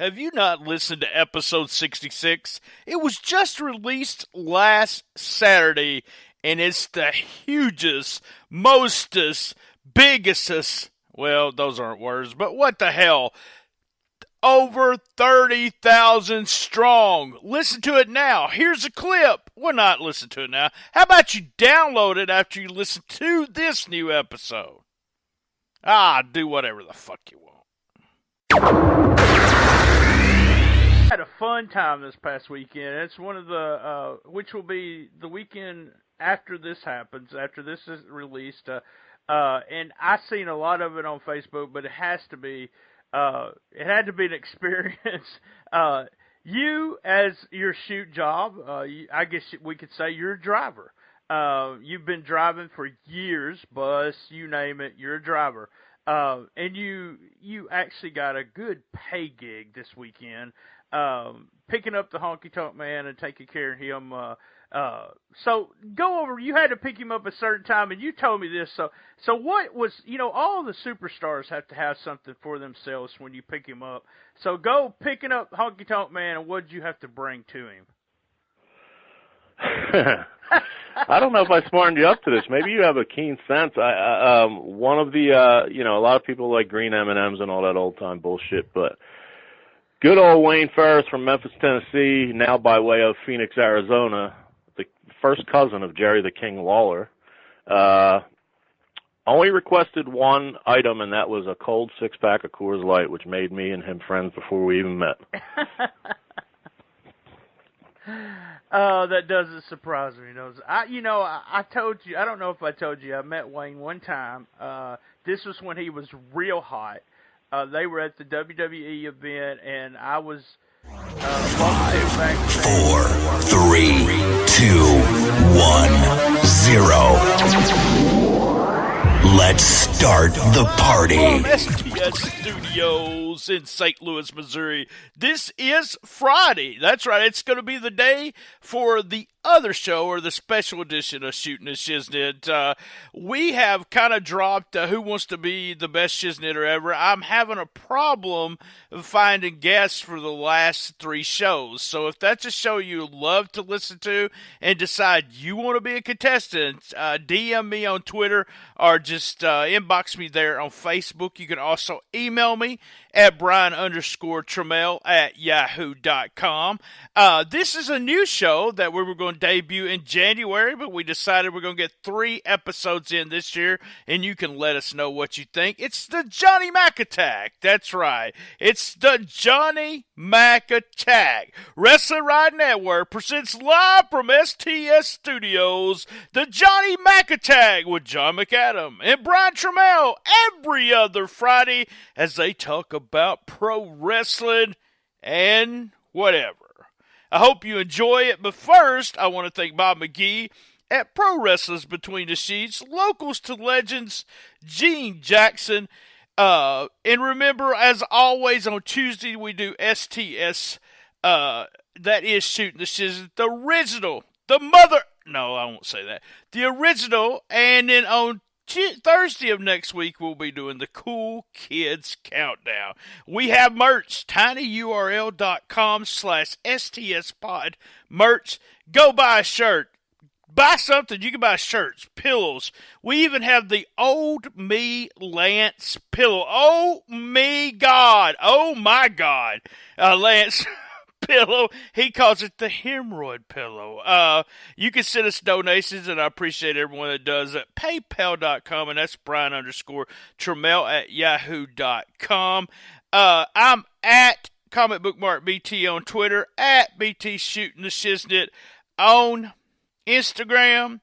Have you not listened to episode 66? It was just released last Saturday, and it's the hugest, mostest, biggest, well, those aren't words, but what the hell? Over 30,000 strong. Listen to it now. Here's a clip. Well, not listen to it now. How about you download it after you listen to this new episode? Do whatever the fuck you want. Had a fun time this past weekend. It's one of the, which will be the weekend after this happens, after this is released. And I seen a lot of it on Facebook, but it had to be an experience. You, as your shoot job, I guess we could say you're a driver. You've been driving for years, bus, you name it, you're a driver. And you actually got a good pay gig this weekend, picking up the honky-tonk man and taking care of him. So go over, you had to pick him up a certain time, and you told me this. So what was, all the superstars have to have something for themselves when you pick him up. So go picking up honky-tonk man, and what did you have to bring to him? I don't know if I smartened you up to this. Maybe you have a keen sense. One of the, a lot of people like green M&Ms and all that old-time bullshit, but good old Wayne Ferris from Memphis, Tennessee, now by way of Phoenix, Arizona, the first cousin of Jerry the King Lawler, only requested one item, and that was a cold six-pack of Coors Light, which made me and him friends before we even met. Oh, that doesn't surprise me. I told you, I don't know if I told you, I met Wayne one time. This was when he was real hot. They were at the WWE event, and I was 5, 4, 3, 2, 1, 0. Let's start the party. From STS Studios in St. Louis, Missouri. This is Friday. That's right. It's going to be the day for the other show, or the special edition of Shootin The Shiznit. We have kind of dropped Who Wants to Be the Best Shiznitter Ever. I'm having a problem finding guests for the last 3 shows. So if that's a show you love to listen to and decide you want to be a contestant, DM me on Twitter or just inbox me there on Facebook. You can also email me at Brian_Tramel@yahoo.com. This is a new show that we were going to debut in January, but we decided we're going to get 3 episodes in this year, and you can let us know what you think. It's the Johnny Mac Attack. That's right. It's the Johnny Mac Attack. Wrestling Ride Network presents live from STS Studios, the Johnny Mac Attack with John McAdam and Brian Tramel every other Friday as they talk about pro wrestling and whatever. I hope you enjoy it, but first, I want to thank Bob McGee at Pro Wrestlers Between the Sheets, Locals to Legends, Gene Jackson. And remember, as always, on Tuesday, we do STS, that is Shootin The Shiznit, the original, the original, and then on Thursday of next week, we'll be doing the Cool Kids Countdown. We have merch, tinyurl.com/STSpod merch. Go buy a shirt. Buy something. You can buy shirts, pillows. We even have the Old Me Lance pillow. Oh, my God. Lance pillow. He calls it the hemorrhoid pillow. You can send us donations, and I appreciate everyone that does at paypal.com, and that's Brian_Tramel@yahoo.com. I'm at Comic Book Mark BT on Twitter, at BT Shootin The Shiznit on Instagram.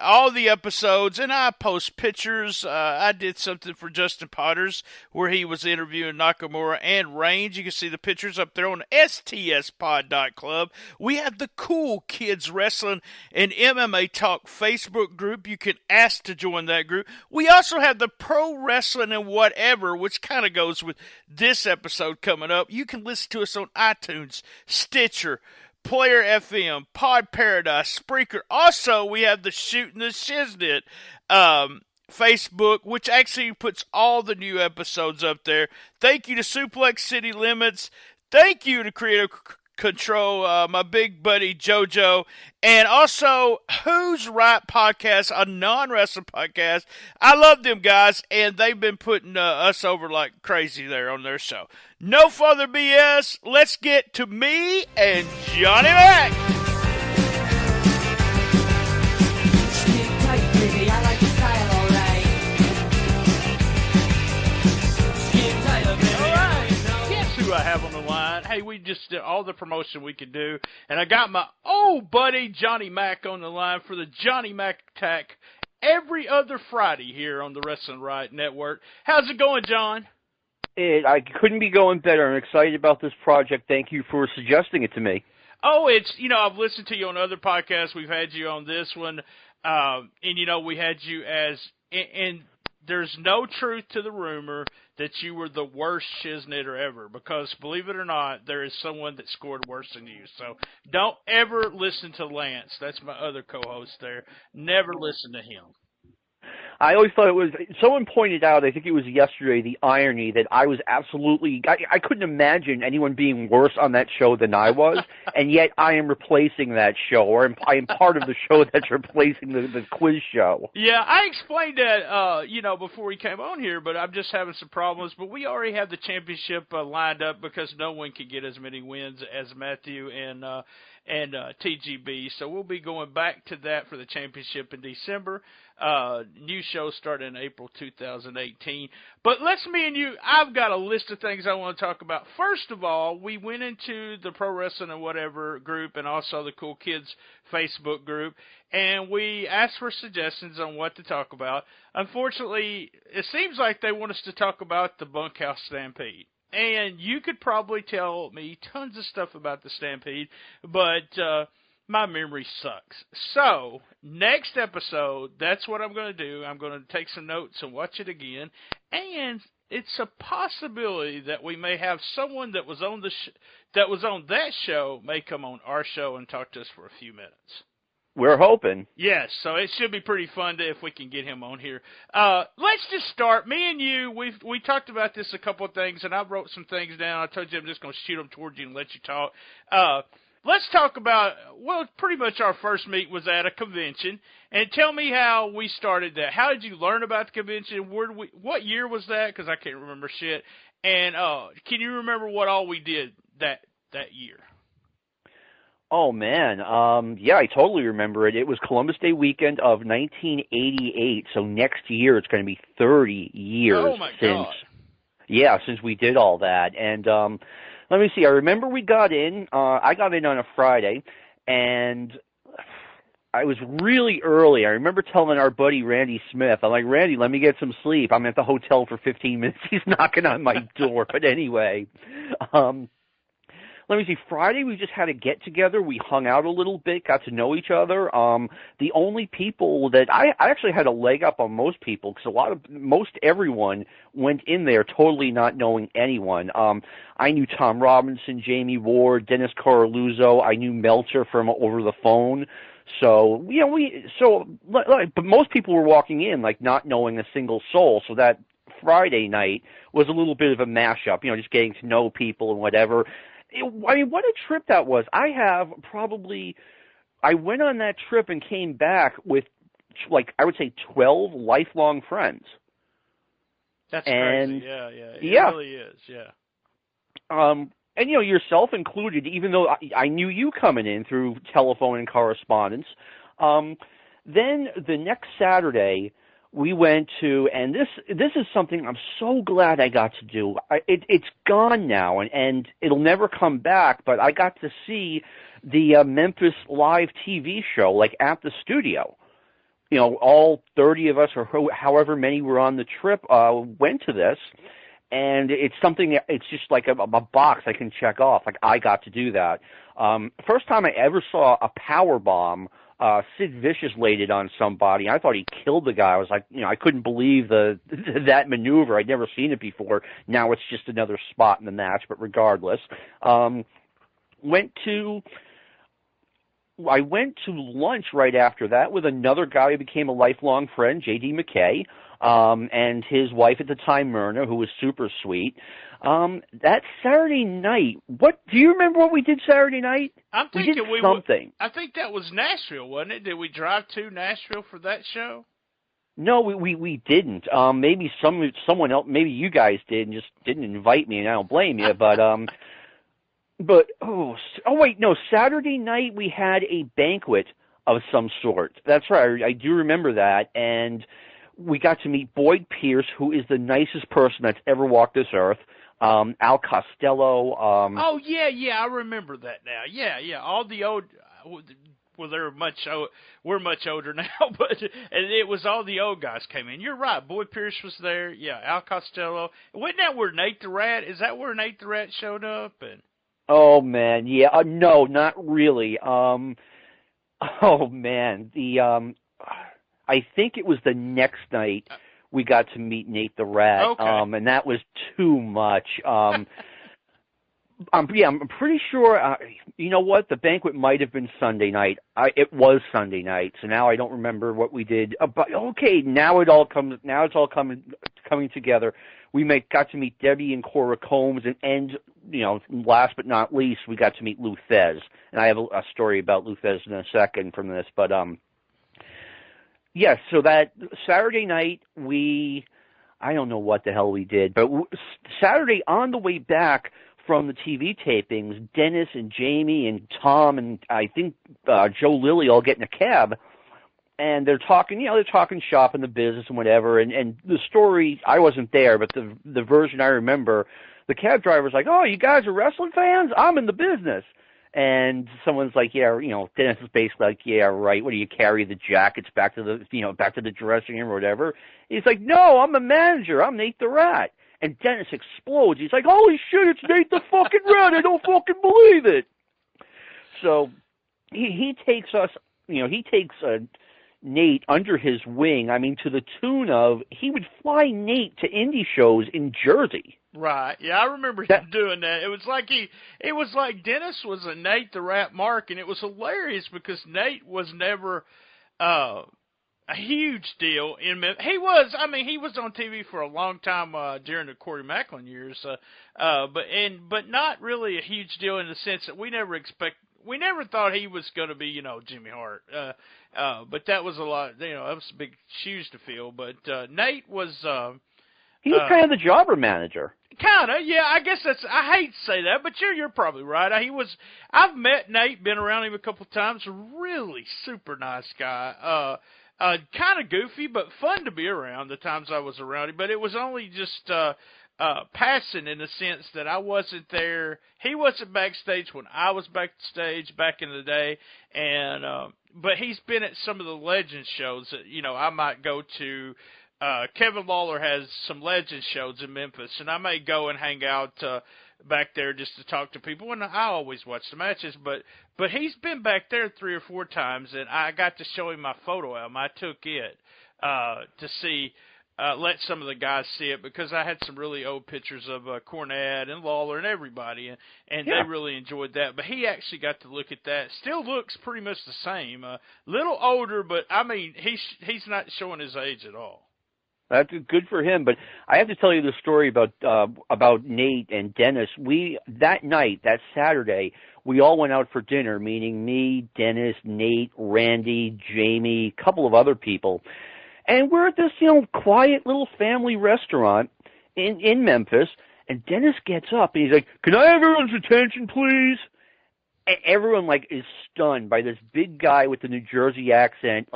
All the episodes, and I post pictures. I did something for Justin Potters where he was interviewing Nakamura and Reigns. You can see the pictures up there on stspod.club. We have the Cool Kids Wrestling and MMA Talk Facebook group. You can ask to join that group. We also have the Pro Wrestling and Whatever, which kind of goes with this episode coming up. You can listen to us on iTunes, Stitcher, Player FM, Pod Paradise, Spreaker. Also, we have the Shootin The Shiznit Facebook, which actually puts all the new episodes up there. Thank you to Suplex City Limits. Thank you to Creative Control, my big buddy JoJo, and also Who's Right Podcast, a non-wrestling podcast. I love them guys, and they've been putting us over like crazy there on their show. No further BS. Let's get to me and Johnny Mac. I have on the line. Hey, we just did all the promotion we could do, and I got my old buddy Johnny Mac on the line for the Johnny Mac Attack every other Friday here on the Wrestling Riot Network. How's it going, John? I couldn't be going better. I'm excited about this project. Thank you for suggesting it to me. Oh, it's, I've listened to you on other podcasts. We've had you on this one, and, we had you as, and there's no truth to the rumor that you were the worst Shiznitter ever, because believe it or not, there is someone that scored worse than you. So don't ever listen to Lance. That's my other co-host there. Never listen to him. I always thought it was, someone pointed out, I think it was yesterday, the irony that I was absolutely, I couldn't imagine anyone being worse on that show than I was, and yet I am replacing that show, or I am part of the show that's replacing the quiz show. Yeah, I explained that, before we came on here, but I'm just having some problems, but we already have the championship lined up because no one could get as many wins as Matthew and TGB, so we'll be going back to that for the championship in December. New show starting in April 2018. But me and you, I've got a list of things I want to talk about. First of all, we went into the Pro Wrestling and Whatever group and also the Cool Kids Facebook group, and we asked for suggestions on what to talk about. Unfortunately, it seems like they want us to talk about the Bunkhouse Stampede. And you could probably tell me tons of stuff about the Stampede, but my memory sucks. So, next episode, that's what I'm going to do. I'm going to take some notes and watch it again. And it's a possibility that we may have someone that was on that show may come on our show and talk to us for a few minutes. We're hoping. Yes, so it should be pretty fun if we can get him on here. Let's just start. Me and you, we talked about this a couple of things, and I wrote some things down. I told you I'm just going to shoot them towards you and let you talk. Let's talk about, pretty much our first meet was at a convention, and tell me how we started that. How did you learn about the convention? What year was that? Because I can't remember shit. And can you remember what all we did that year? Oh, man. Yeah, I totally remember it. It was Columbus Day weekend of 1988, so next year it's going to be 30 years since we did all that. And let me see. I remember we got in. I got in on a Friday, and I was really early. I remember telling our buddy Randy Smith, I'm like, Randy, let me get some sleep. I'm at the hotel for 15 minutes. He's knocking on my door. But anyway, let me see. Friday, we just had a get-together. We hung out a little bit, got to know each other. The only people that I actually had a leg up on most people because most everyone went in there totally not knowing anyone. I knew Tom Robinson, Jamie Ward, Dennis Coraluzzo. I knew Meltzer from over the phone. So, but most people were walking in like not knowing a single soul. So that Friday night was a little bit of a mashup, just getting to know people and whatever. What a trip that was. I went on that trip and came back with, I would say 12 lifelong friends. That's crazy. Yeah. It really is, yeah. And, yourself included, even though I knew you coming in through telephone and correspondence. Then the next Saturday, we went to, and this is something I'm so glad I got to do. It's gone now, and it'll never come back, but I got to see the Memphis live TV show, at the studio. All 30 of us, or however many were on the trip, went to this, and it's something, it's just like a box I can check off. I got to do that. First time I ever saw a power bomb. Sid Vicious laid it on somebody. I thought he killed the guy. I was like, I couldn't believe that maneuver. I'd never seen it before. Now it's just another spot in the match, but regardless. Went to I went to lunch right after that with another guy who became a lifelong friend, J.D. McKay, and his wife at the time, Myrna, who was super sweet. That Saturday night, what do you remember what we did Saturday night? I'm thinking we did something. I think that was Nashville, wasn't it? Did we drive to Nashville for that show? No, we didn't. Maybe someone else, maybe you guys did and just didn't invite me, and I don't blame you. But wait, no. Saturday night we had a banquet of some sort. That's right. I do remember that, and we got to meet Boyd Pierce, who is the nicest person that's ever walked this earth. Al Costello. Oh yeah, I remember that now. Yeah. All the old. Well, we're much older now, but and it was all the old guys came in. You're right. Boyd Pierce was there. Yeah, Al Costello. Wasn't that where Nate the Rat? Is that where Nate the Rat showed up? And oh man, yeah. No, not really. Oh man, I think it was the next night we got to meet Nate the Rat. Okay. And that was too much. I'm pretty sure. You know what? The banquet might have been Sunday night. It was Sunday night, so now I don't remember what we did. But okay, now it's all coming together. We got to meet Debbie and Cora Combs, and last but not least, we got to meet Lou Thesz. And I have a story about Lou Thesz in a second from this, but yes. So that Saturday night I don't know what the hell we did, but Saturday on the way back from the TV tapings, Dennis and Jamie and Tom and I think Joe Lilly all get in a cab, and they're talking shop in the business and whatever. And the story, I wasn't there, but the version I remember, the cab driver's like, "Oh, you guys are wrestling fans? I'm in the business." And someone's like, "Yeah, Dennis is basically like, yeah, right. What do you carry the jackets back to the dressing room or whatever?" He's like, "No, I'm a manager. I'm Nate the Rat." And Dennis explodes. He's like, "Holy shit, it's Nate the fucking Rat. I don't fucking believe it." So he takes us, he takes Nate under his wing. I mean, to the tune of, he would fly Nate to indie shows in Jersey. Right. Yeah, I remember him doing that. It was like Dennis was a Nate the Rat mark, and it was hilarious because Nate was never a huge deal in he was on TV for a long time during the Corey Macklin years, but not really a huge deal in the sense that we never thought he was going to be Jimmy Hart, but that was a lot, that was big shoes to fill. But Nate was he was kind of the jobber manager. Kinda, yeah. I guess I hate to say that, but you're probably right. I've met Nate, been around him a couple of times. Really super nice guy. Kind of goofy, but fun to be around the times I was around him. But it was only just passing in the sense that I wasn't there. He wasn't backstage when I was backstage back in the day, and but he's been at some of the Legends shows that I might go to. Kevin Lawler has some Legends shows in Memphis, and I may go and hang out back there just to talk to people, and I always watch the matches, but he's been back there 3 or 4 times, and I got to show him my photo album. I took it to see, let some of the guys see it, because I had some really old pictures of Cornette and Lawler and everybody, and yeah. They really enjoyed that. But he actually got to look at that. Still looks pretty much the same, little older, but I mean he's not showing his age at all. That's good for him, but I have to tell you the story about Nate and Dennis. That night, that Saturday, we all went out for dinner, meaning me, Dennis, Nate, Randy, Jamie, a couple of other people, and we're at this quiet little family restaurant in Memphis. And Dennis gets up and he's like, "Can I have everyone's attention, please?" And everyone is stunned by this big guy with the New Jersey accent,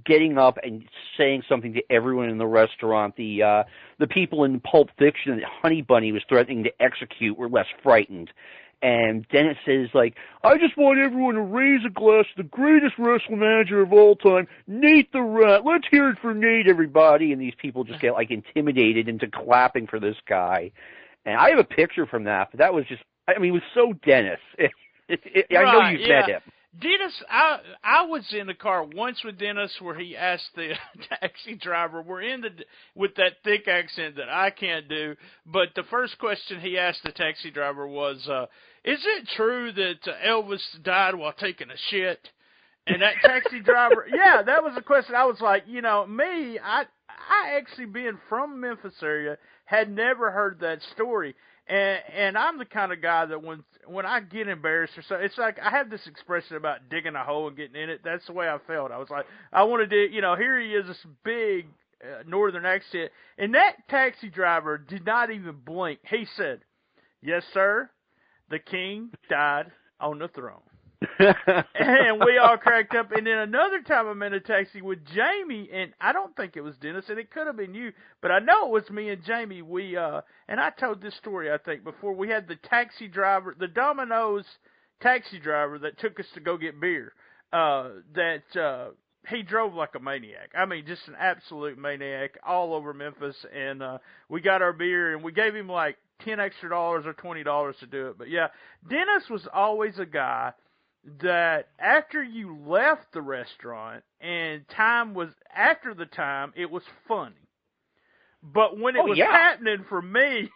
getting up and saying something to everyone in the restaurant. The people in Pulp Fiction that Honey Bunny was threatening to execute were less frightened. And Dennis says, "I just want everyone to raise a glass to the greatest wrestling manager of all time, Nate the Rat. Let's hear it for Nate, everybody." And these people just get intimidated into clapping for this guy. And I have a picture from that, but that was just, it was so Dennis. I know you've met him. Dennis, I was in the car once with Dennis where he asked the taxi driver, with that thick accent that I can't do, but the first question he asked the taxi driver was, "Is it true that Elvis died while taking a shit?" And that taxi driver, yeah, that was a question. I was like, I actually, being from Memphis area, had never heard that story. And I'm the kind of guy that when I get embarrassed or so, it's like I have this expression about digging a hole and getting in it. That's the way I felt. I was like, I want to dig, here he is, this big northern accent. And that taxi driver did not even blink. He said, "Yes, sir, the king died on the throne." And we all cracked up. And then another time I'm in a taxi with Jamie, and I don't think it was Dennis, and it could have been you, but I know it was me and Jamie. We and I told this story, I think, before. We had the taxi driver, the Domino's taxi driver that took us to go get beer. He drove like a maniac. I mean, just an absolute maniac all over Memphis. And we got our beer, and we gave him like $10 extra or $20 to do it. But yeah, Dennis was always a guy that after you left the restaurant and time was after the time, it was funny. But when it was happening for me,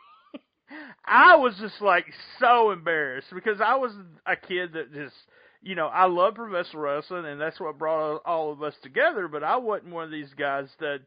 I was just like so embarrassed because I was a kid that just, I love professional wrestling, and that's what brought all of us together. But I wasn't one of these guys that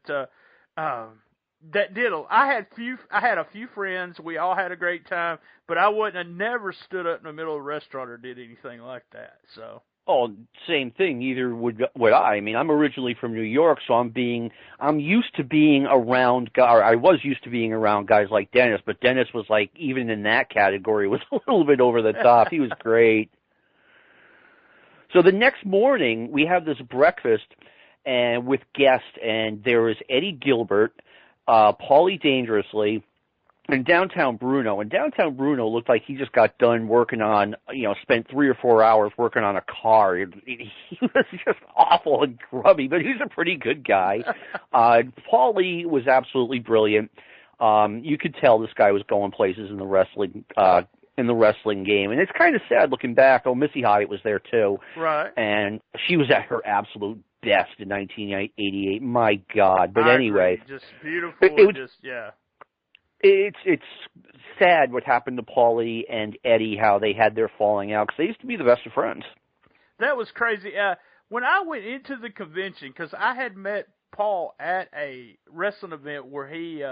did. I had a few friends. We all had a great time, but I wouldn't have never stood up in the middle of a restaurant or did anything like that. So. Oh, same thing. Neither would I. I mean, I'm originally from New York, so I'm used to being around. Or I was used to being around guys like Dennis, but Dennis was like, even in that category, was a little bit over the top. He was great. So the next morning, we have this breakfast and with guests, and there is Eddie Gilbert, Paulie Dangerously, and Downtown Bruno. And Downtown Bruno looked like he just got done working on, spent 3 or 4 hours working on a car. He was just awful and grubby, but he was a pretty good guy. Paulie was absolutely brilliant. You could tell this guy was going places in the wrestling game. And it's kind of sad looking back. Oh, Missy Hyatt was there too. Right. And she was at her absolute best in 1988. My God. But anyway. Just beautiful. It's sad what happened to Paulie and Eddie, how they had their falling out, because they used to be the best of friends. That was crazy. When I went into the convention, because I had met Paul at a wrestling event where he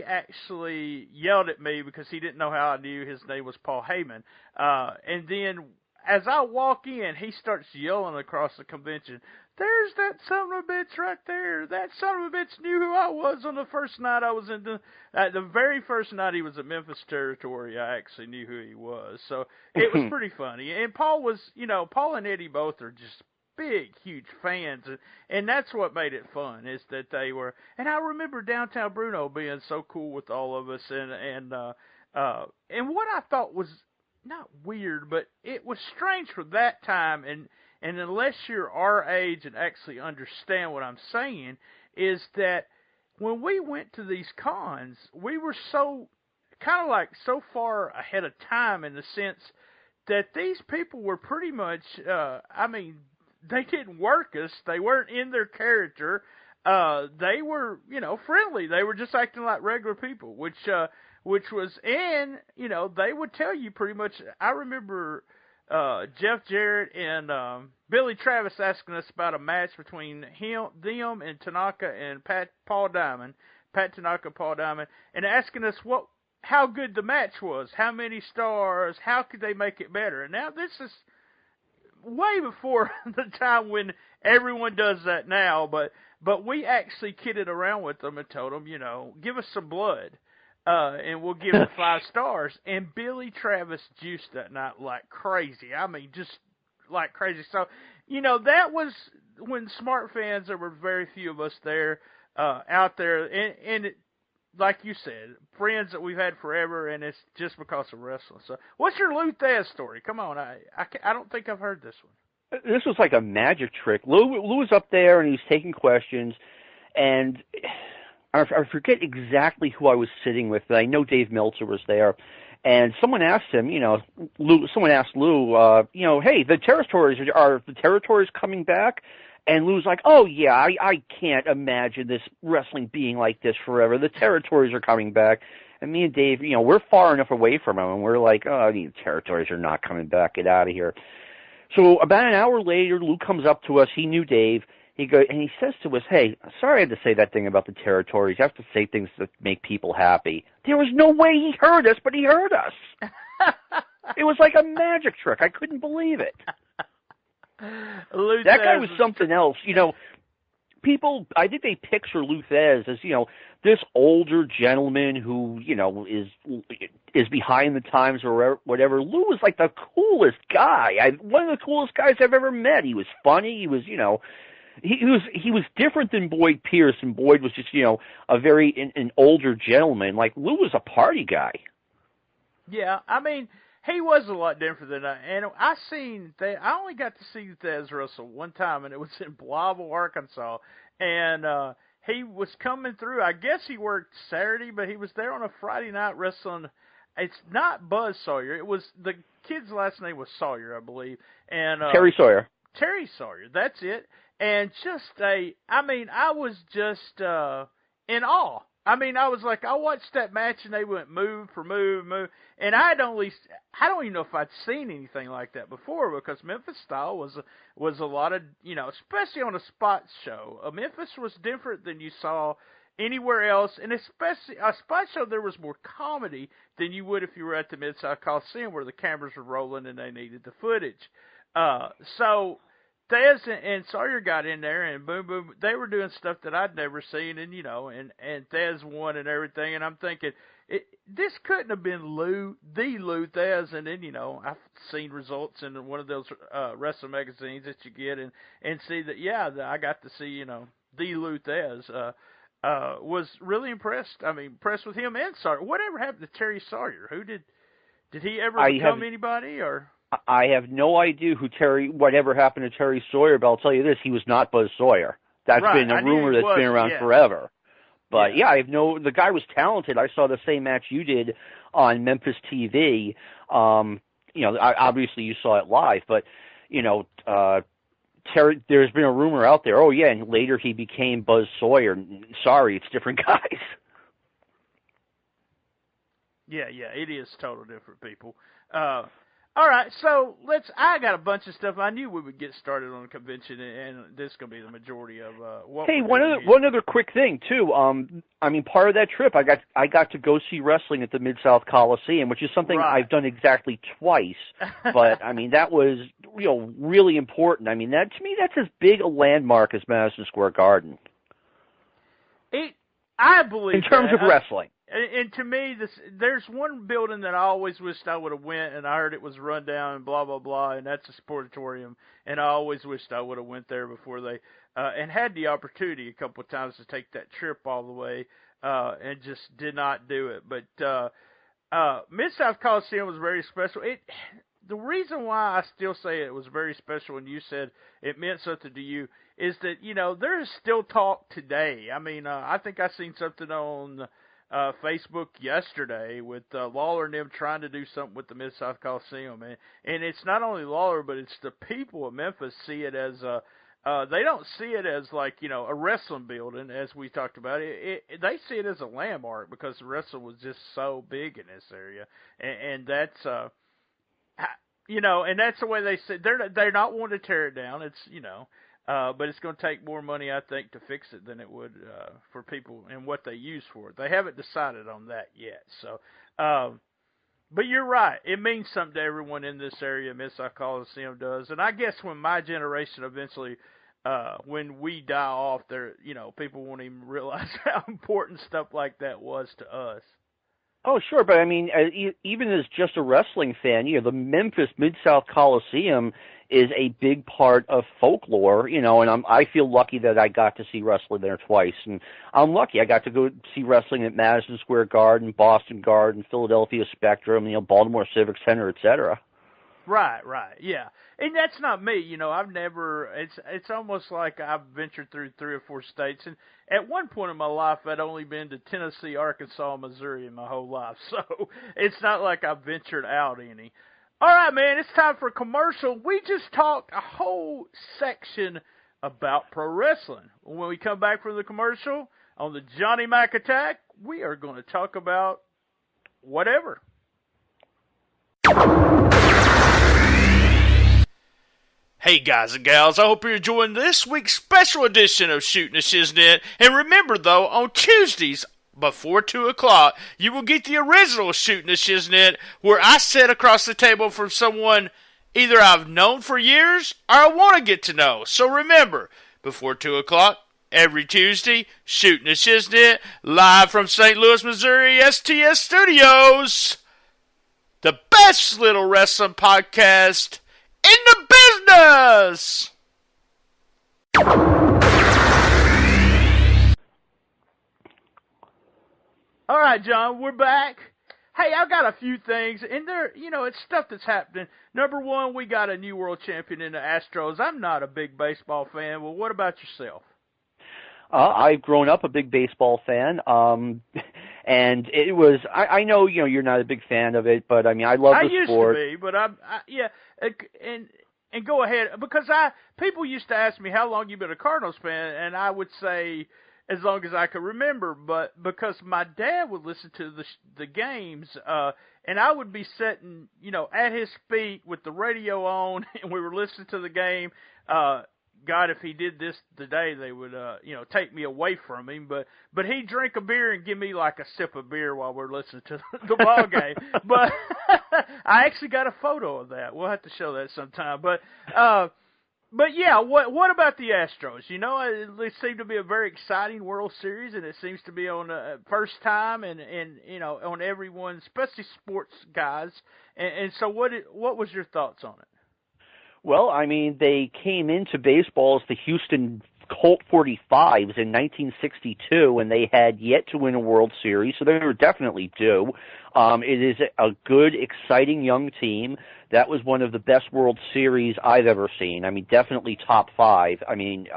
actually yelled at me because he didn't know how I knew his name was Paul Heyman. And then as I walk in, he starts yelling across the convention, "There's that son of a bitch right there. That son of a bitch knew who I was on the first night I was in the very first night he was in Memphis territory. I actually knew who he was." So it was pretty funny. And Paul was, Paul and Eddie both are just big, huge fans, and that's what made it fun, is that they were. And I remember Downtown Bruno being so cool with all of us, and what I thought was not weird, but it was strange for that time, and unless you're our age and actually understand what I'm saying, is that when we went to these cons, we were so kind of like so far ahead of time in the sense that these people were pretty much, they didn't work us. They weren't in their character. They were, friendly. They were just acting like regular people, which was, and, they would tell you pretty much. I remember Jeff Jarrett and Billy Travis asking us about a match between them and Tanaka and Pat Tanaka, Paul Diamond, and asking us how good the match was, how many stars, how could they make it better. And now this is way before the time when everyone does that now, but we actually kidded around with them and told them, give us some blood, and we'll give it 5 stars. And Billy Travis juiced that night like crazy. I mean, just like crazy. So, that was when smart fans, there were very few of us there, out there, and it, like you said, friends that we've had forever, and it's just because of wrestling. So, what's your Lou Thesz story? Come on, I don't think I've heard this one. This was like a magic trick. Lou was up there, and he was taking questions, and I forget exactly who I was sitting with, but I know Dave Meltzer was there, and someone asked him, someone asked Lou, hey, the territories coming back? And Lou's like, oh, yeah, I can't imagine this wrestling being like this forever. The territories are coming back. And me and Dave, we're far enough away from him, and we're like, oh, the territories are not coming back. Get out of here. So about an hour later, Lou comes up to us. He knew Dave. He says to us, hey, sorry I had to say that thing about the territories. You have to say things that make people happy. There was no way he heard us, but he heard us. It was like a magic trick. I couldn't believe it. That guy was something else. People, I think they picture Lou Thesz as, this older gentleman who, is behind the times or whatever. Lou was like the coolest guy. One of the coolest guys I've ever met. He was funny. He was, he was different than Boyd Pierce, and Boyd was just, a very an older gentleman. Like, Lou was a party guy. Yeah, I mean, he was a lot different than and I only got to see Thesz wrestle one time, and it was in Blauville, Arkansas, and he was coming through. I guess he worked Saturday, but he was there on a Friday night wrestling. It's not Buzz Sawyer. It was the kid's last name was Sawyer, I believe, and Terry Sawyer. Terry Sawyer, that's it. And I was just in awe. I mean, I was like, I watched that match, and they went move for move, and I don't even know if I'd seen anything like that before, because Memphis style was a lot of, especially on a spot show. Memphis was different than you saw anywhere else, and especially a spot show, there was more comedy than you would if you were at the Mid-South Coliseum, where the cameras were rolling and they needed the footage. So Thesz and Sawyer got in there, and boom, boom, they were doing stuff that I'd never seen, and and Thesz won and everything, and I'm thinking, this couldn't have been Lou Thesz, and then, I've seen results in one of those wrestling magazines that you get, and see that, I got to see, the Lou Thesz, was really impressed. I mean, impressed with him and Sawyer. Whatever happened to Terry Sawyer? Did he ever become anybody, or? I have no idea whatever happened to Terry Sawyer, but I'll tell you this, he was not Buzz Sawyer. That's been a rumor that's been around forever. But the guy was talented. I saw the same match you did on Memphis TV. Obviously you saw it live, but, Terry, there's been a rumor out there, and later he became Buzz Sawyer. Sorry, it's different guys. Yeah, it is total different people. All right, so I got a bunch of stuff. I knew we would get started on the convention, and this is going to be the majority of what. Hey, one other quick thing too. Part of that trip, I got to go see wrestling at the Mid-South Coliseum, which is something I've done exactly twice. But that was really important. To me, that's as big a landmark as Madison Square Garden. I believe in terms of wrestling. And to me, there's one building that I always wished I would have went, and I heard it was run down and blah, blah, blah, and that's a sportatorium, and I always wished I would have went there before they, and had the opportunity a couple of times to take that trip all the way, and just did not do it. But Mid-South Coliseum was very special. The reason why I still say it was very special, and you said it meant something to you, is that, there's still talk today. I think I seen something on Facebook yesterday with Lawler and them trying to do something with the Mid-South Coliseum, and it's not only Lawler, but it's the people of Memphis see it as they don't see it as like a wrestling building, as we talked about. They see it as a landmark because the wrestling was just so big in this area, and that's and that's the way they say they're not wanting to tear it down. It's but it's going to take more money, I think, to fix it than it would for people and what they use for it. They haven't decided on that yet. So, but you're right. It means something to everyone in this area. Mid-South Coliseum does. And I guess when my generation eventually, when we die off, people won't even realize how important stuff like that was to us. Oh, sure, but even as just a wrestling fan, the Memphis Mid-South Coliseum is a big part of folklore, and I feel lucky that I got to see wrestling there twice, and I'm lucky I got to go see wrestling at Madison Square Garden, Boston Garden, Philadelphia Spectrum, Baltimore Civic Center, etc. Right, yeah. And that's not me, I've never, it's almost like I've ventured through 3 or 4 states, and at one point in my life I'd only been to Tennessee, Arkansas, Missouri in my whole life, so it's not like I've ventured out any. All right, man, it's time for a commercial. We just talked a whole section about pro wrestling. When we come back from the commercial on the Johnny Mac Attack, we are going to talk about whatever. Hey guys and gals, I hope you're enjoying this week's special edition of Shootin The Shiznit. And remember though, on Tuesdays before 2 o'clock, you will get the original Shootin The Shiznit, where I sit across the table from someone either I've known for years or I want to get to know. So remember, before 2 o'clock, every Tuesday, Shootin The Shiznit, live from St. Louis, Missouri, STS Studios. The best little wrestling podcast in the business! All right, John, we're back. Hey, I've got a few things, and it's stuff that's happening. Number one, we got a new world champion in the Astros. I'm not a big baseball fan. Well, what about yourself? I've grown up a big baseball fan, and it was. I know you're not a big fan of it, but I mean I love the sport. I used to be, but and go ahead because people used to ask me how long you been a Cardinals fan, and I would say as long as I could remember. But because my dad would listen to the games, and I would be sitting at his feet with the radio on, and we were listening to the game. God, if he did this today, they would, take me away from him. But he'd drink a beer and give me like a sip of beer while we're listening to the ball game. But I actually got a photo of that. We'll have to show that sometime. But yeah, what about the Astros? It seemed to be a very exciting World Series, and it seems to be on first time, and on everyone, especially sports guys. And so, what was your thoughts on it? Well, I mean, they came into baseball as the Houston Colt 45s in 1962, and they had yet to win a World Series, so they were definitely due. It is a good, exciting young team. That was one of the best World Series I've ever seen. I mean, definitely top 5. I mean,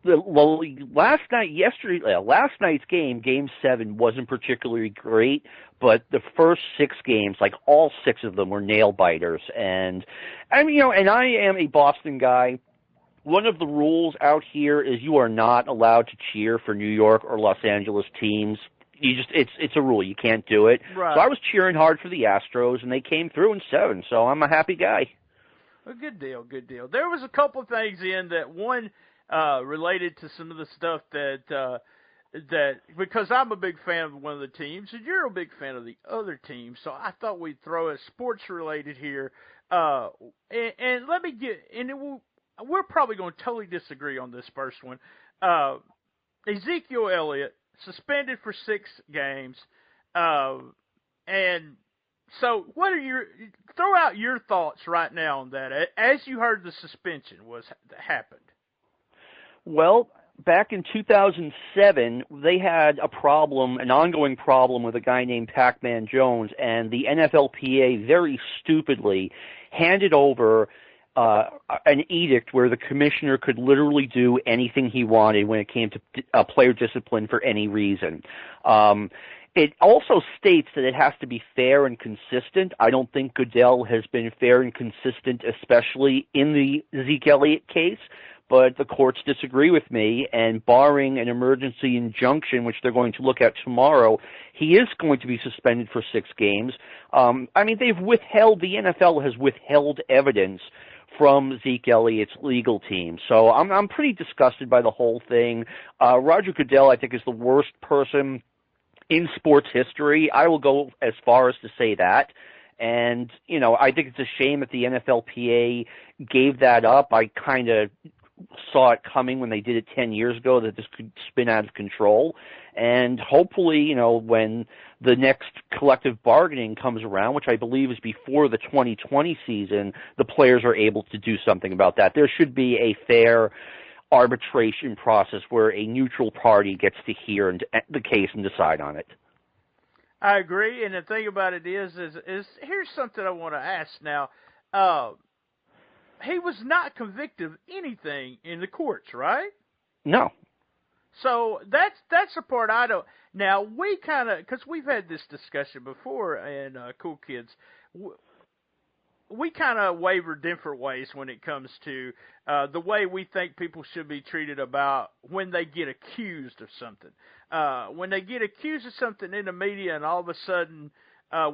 last night's game, Game 7, wasn't particularly great, but the first 6 games, like all 6 of them, were nail biters. And I mean, and I am a Boston guy. One of the rules out here is you are not allowed to cheer for New York or Los Angeles teams. It's a rule. You can't do it. Right. So I was cheering hard for the Astros, and they came through in 7. So I'm a happy guy. Well, good deal. There was a couple of things in that. One related to some of the stuff that because I'm a big fan of one of the teams, and you're a big fan of the other team, so I thought we'd throw it sports related here. And let me we're probably going to totally disagree on this first one. Ezekiel Elliott suspended for 6 games, and so what are throw out your thoughts right now on that as you heard the suspension happened. Well, back in 2007, they had an ongoing problem with a guy named Pac-Man Jones, and the NFLPA very stupidly handed over an edict where the commissioner could literally do anything he wanted when it came to player discipline for any reason. It also states that it has to be fair and consistent. I don't think Goodell has been fair and consistent, especially in the Ezekiel Elliott case. But the courts disagree with me, and barring an emergency injunction, which they're going to look at tomorrow, he is going to be suspended for 6 games. I mean, the NFL has withheld evidence from Zeke Elliott's legal team. So I'm pretty disgusted by the whole thing. Roger Goodell, I think, is the worst person in sports history. I will go as far as to say that. And, I think it's a shame that the NFLPA gave that up. I kind of saw it coming when they did it 10 years ago that this could spin out of control. And hopefully, when the next collective bargaining comes around, which I believe is before the 2020 season, the players are able to do something about that. There should be a fair arbitration process where a neutral party gets to hear the case and decide on it. I agree, and the thing about it is here's something I want to ask now. He was not convicted of anything in the courts, right? No. So that's the part I don't. Now we kind of, because we've had this discussion before, and Cool Kids, we kind of waver different ways when it comes to the way we think people should be treated about when they get accused of something. When they get accused of something in the media, and all of a sudden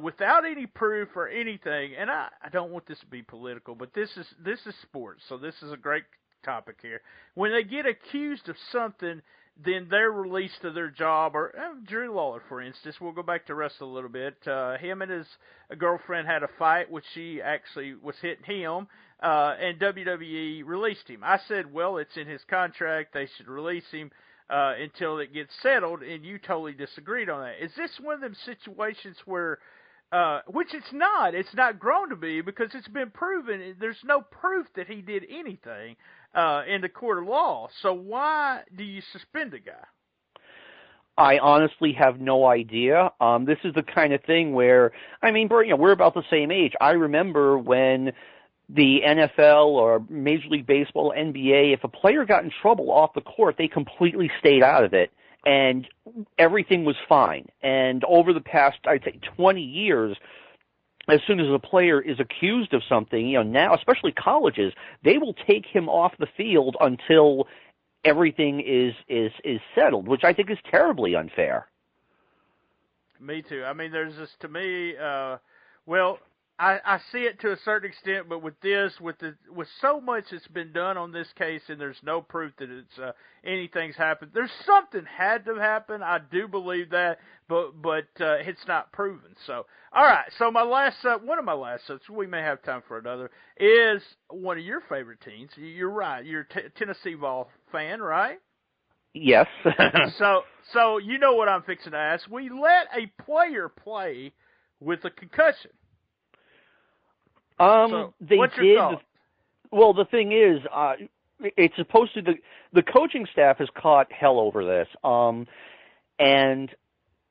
without any proof or anything, and I don't want this to be political, but this is sports, so this is a great topic here. When they get accused of something, then they're released to their job. Or Drew Lawler, for instance, we'll go back to wrestle a little bit. Him and his girlfriend had a fight, which she actually was hitting him, and WWE released him. I said, well, it's in his contract. They should release him until it gets settled, and you totally disagreed on that. Is this one of them situations where, which it's not grown to be, because it's been proven, there's no proof that he did anything in the court of law. So why do you suspend a guy? I honestly have no idea. This is the kind of thing where, I mean, we're about the same age. I remember when the NFL or Major League Baseball, NBA, if a player got in trouble off the court, they completely stayed out of it, and everything was fine. And over the past, I'd say, 20 years, as soon as a player is accused of something, now, especially colleges, they will take him off the field until everything is settled, which I think is terribly unfair. Me too. I mean, there's this, to me, I see it to a certain extent, but with so much that's been done on this case, and there's no proof that it's anything's happened. There's something had to happen. I do believe that, but it's not proven. So, all right. So one of my last subs, we may have time for another, is one of your favorite teams. You're right. You're a Tennessee Vol fan, right? Yes. So you know what I'm fixing to ask. We let a player play with a concussion. They what's did. Your thought? Well, the thing is, it's supposed to. The coaching staff has caught hell over this, and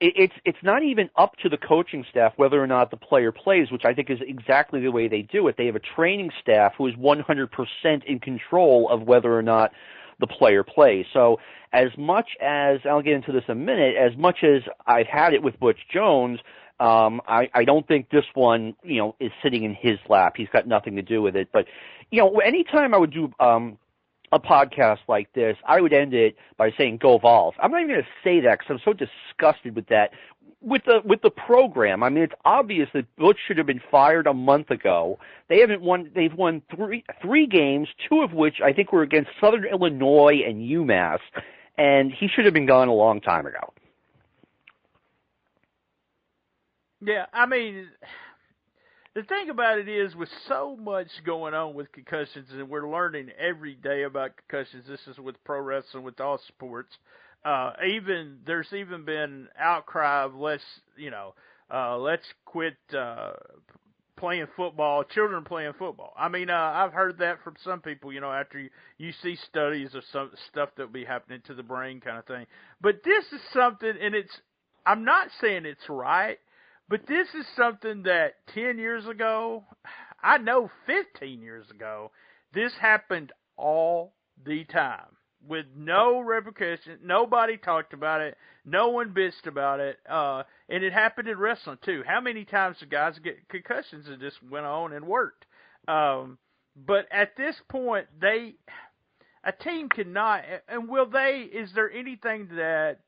it's not even up to the coaching staff whether or not the player plays, which I think is exactly the way they do it. They have a training staff who is 100% in control of whether or not the player plays. So, as much as I'll get into this in a minute, as much as I've had it with Butch Jones. I don't think this one, is sitting in his lap. He's got nothing to do with it. But, anytime I would do a podcast like this, I would end it by saying "Go Vols." I'm not even going to say that because I'm so disgusted with that. With the program, I mean, it's obvious that Butch should have been fired a month ago. They haven't won. They've won three games, two of which I think were against Southern Illinois and UMass, and he should have been gone a long time ago. Yeah, I mean, the thing about it is, with so much going on with concussions, and we're learning every day about concussions. This is with pro wrestling, with all sports. There's even been outcry of let's quit playing football, children playing football. I mean, I've heard that from some people. After you see studies of some stuff that will be happening to the brain, kind of thing. But this is something, and I'm not saying it's right. But this is something that 10 years ago, I know 15 years ago, this happened all the time with no repercussion. Nobody talked about it. No one bitched about it. And it happened in wrestling, too. How many times do guys get concussions and just went on and worked? But at this point, a team cannot, and is there anything that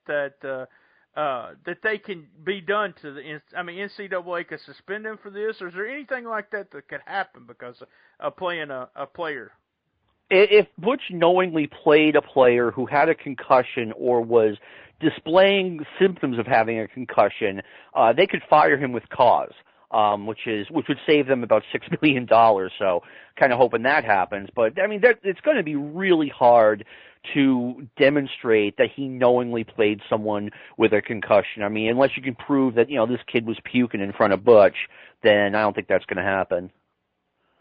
they can be done to NCAA could suspend them for this, or is there anything like that could happen because of playing a player? If Butch knowingly played a player who had a concussion or was displaying symptoms of having a concussion, they could fire him with cause, which would save them about $6 million. So, kind of hoping that happens. But I mean, it's going to be really hard to demonstrate that he knowingly played someone with a concussion. I mean, unless you can prove that, this kid was puking in front of Butch, then I don't think that's going to happen.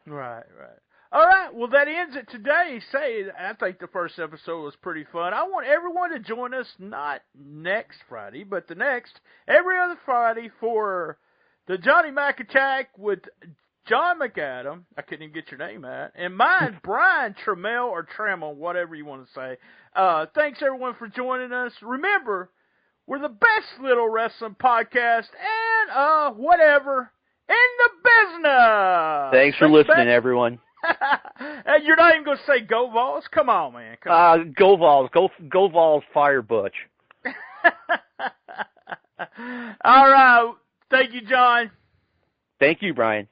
Right. All right, well, that ends it today. I think the first episode was pretty fun. I want everyone to join us, not next Friday, but every other Friday for the Johnny Mac Attack with John McAdam, I couldn't even get your name out, and mine, Brian Tramel or Tramel, whatever you want to say. Thanks, everyone, for joining us. Remember, we're the best little wrestling podcast and whatever in the business. Thanks for listening, everyone. And you're not even going to say Go Vols? Come on, man. Come on. Go Vols. Go Vols, fire Butch. All right. Thank you, John. Thank you, Brian.